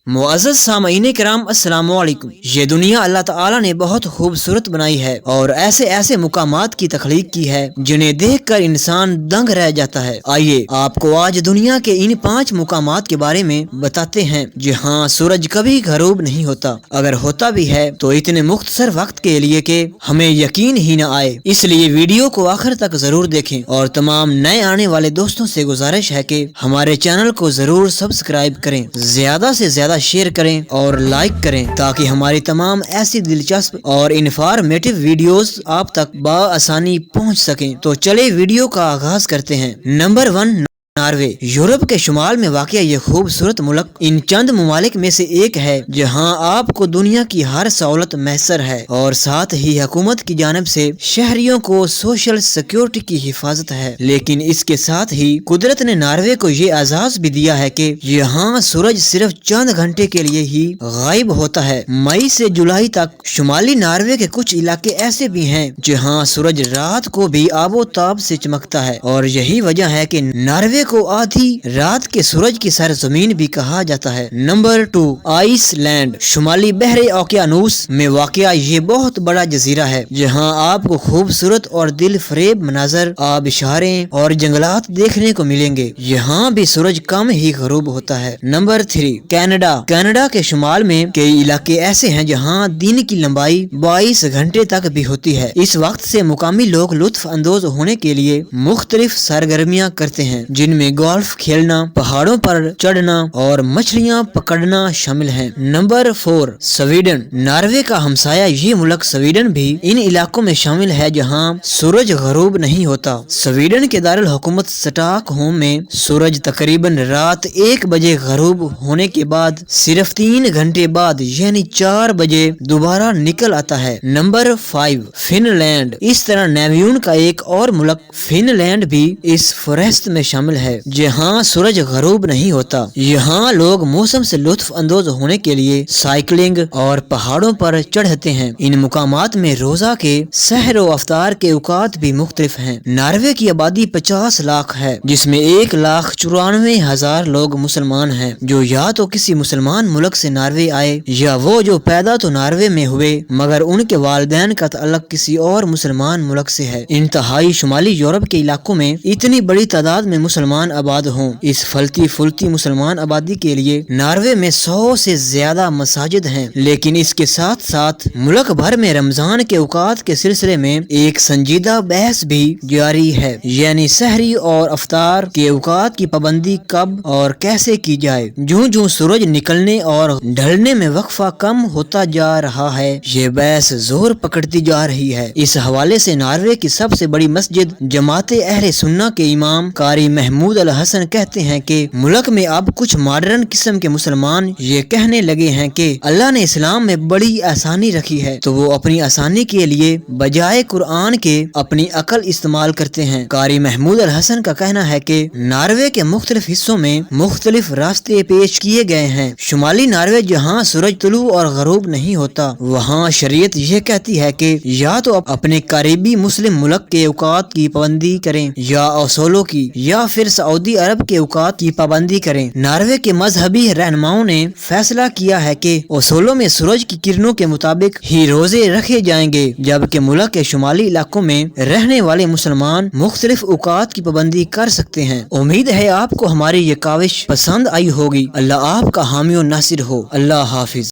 मुअज़्ज़ज़ सामईन किराम अस्सलाम वालेकुम। ये दुनिया अल्लाह ताला ने बहुत खूबसूरत बनाई है और ऐसे ऐसे मुकामात की तख्लीक की है जिन्हें देखकर इंसान दंग रह जाता है। आइए आपको आज दुनिया के इन 5 मुकामात के बारे में बताते हैं जहाँ सूरज कभी गरूब नहीं होता, अगर होता भी है तो इतने मुख्तसर वक्त के लिए कि हमें यकीन ही न आए। इसलिए वीडियो को आखिर तक जरूर देखें और तमाम नए आने वाले दोस्तों से गुजारिश है कि हमारे चैनल को जरूर सब्सक्राइब करें, ज्यादा से ज्यादा शेयर करें और लाइक करें ताकि हमारी तमाम ऐसी दिलचस्प और इन्फॉर्मेटिव वीडियोस आप तक बआसानी पहुंच सकें। तो चले वीडियो का आगाज करते हैं। Number 1, Norway. यूरोप के शुमाल में वाक़या यह खूबसूरत मुल्क इन चंद ममालिक में से एक है जहां आपको दुनिया की हर सहूलत मैसर है और साथ ही हुकूमत की जानिब से शहरियों को सोशल सिक्योरिटी की हिफाजत है। लेकिन इसके साथ ही कुदरत ने नॉर्वे को ये एजाज भी दिया है कि यहाँ सूरज सिर्फ चंद घंटे के लिए ही गायब होता है। मई से जुलाई तक शुमाली नॉर्वे के कुछ इलाके ऐसे भी हैं जहाँ सूरज रात को भी आबोताब से चमकता है और यही वजह है कि नॉर्वे को आधी रात के सूरज की सरजमीन भी कहा जाता है। Number 2, Iceland. शुमाली बहरे ओकियानूस में वाक़या ये बहुत बड़ा जजीरा है जहाँ आपको खूबसूरत और दिल फरेब मनाजर, आबिशारें और जंगलात देखने को मिलेंगे। यहाँ भी सूरज कम ही गरूब होता है। Number 3, Canada. कनाडा के शुमाल में कई इलाके ऐसे हैं जहाँ दिन की लंबाई 22 घंटे तक भी होती है। इस वक्त से मुकामी लोग लुत्फ अंदोज होने के लिए मुख्तलिफ सरगर्मियाँ करते हैं जिनमें गोल्फ खेलना, पहाड़ों पर चढ़ना और मछलियां पकड़ना शामिल है। Number 4, Sweden. नॉर्वे का हमसाया ये मुल्क स्वीडन भी इन इलाकों में शामिल है जहां सूरज गरूब नहीं होता। स्वीडन के दारुल हुकूमत स्टॉकहोम में सूरज तकरीबन रात 1 बजे गरूब होने के बाद सिर्फ 3 घंटे बाद यानी 4 बजे दोबारा निकल आता है। Number 5, Finland. इस तरह नेवियन का एक और मुल्क फिनलैंड भी इस फहरिस्त में शामिल है जहाँ सूरज गरूब नहीं होता। यहाँ लोग मौसम से लुत्फ अंदोज होने के लिए साइकिलिंग और पहाड़ों पर चढ़ते हैं। इन मुकामात में रोजा के सहर व अफ्तार के औकात भी मुख्तलिफ हैं। नॉर्वे की आबादी 50 लाख है जिसमें 1,94,000 लोग मुसलमान हैं जो या तो किसी मुसलमान मुल्क से नॉर्वे आए या वो जो पैदा तो नॉर्वे में हुए मगर उनके वालिदैन का ताल्लुक किसी और मुसलमान मुल्क से है। इंतहाई शुमाली यूरोप के इलाकों में इतनी बड़ी तादाद में मुसलमान आबाद हों। इस फलती फुलती मुसलमान आबादी के लिए नॉर्वे में 100 से ज्यादा मसाजिद हैं। लेकिन इसके साथ साथ मुल्क भर में रमजान के औकात के सिलसिले में एक संजीदा बहस भी जारी है, यानी सहरी और अफ्तार के औकात की पाबंदी कब और कैसे की जाए। जो जो सूरज निकलने और ढलने में वक्फा कम होता जा रहा है ये बहस जोर पकड़ती जा रही है। इस हवाले से नॉर्वे की सबसे बड़ी मस्जिद जमाते अहले सुन्ना के इमाम कारी महमूद अल हसन कहते हैं कि मुल्क में अब कुछ मॉडर्न किस्म के मुसलमान ये कहने लगे हैं कि अल्लाह ने इस्लाम में बड़ी आसानी रखी है तो वो अपनी आसानी के लिए बजाय कुरान के अपनी अकल इस्तेमाल करते हैं। कारी महमूद अल हसन का कहना है कि नॉर्वे के मुख्तलिफ हिस्सों में मुख्तलिफ रास्ते पेश किए गए हैं। शुमाली नॉर्वे जहाँ सूरज तुलू और गरूब नहीं होता वहाँ शरीयत ये कहती है कि या तो अपने करीबी मुस्लिम मुल्क के औकात की पाबंदी करें या असूलों की या फिर सऊदी अरब के औकात की पाबंदी करें। नॉर्वे के मजहबी रहनुमाओं ने फैसला किया है कि असूलों में सूरज की किरणों के मुताबिक ही रोजे रखे जाएंगे जबकि मुल्क के शुमाली इलाकों में रहने वाले मुसलमान मुख्तलिफ औकात की पाबंदी कर सकते हैं। उम्मीद है आपको हमारी ये काविश पसंद आई होगी। अल्लाह आपका हामी और नासिर हो। अल्लाह हाफिज।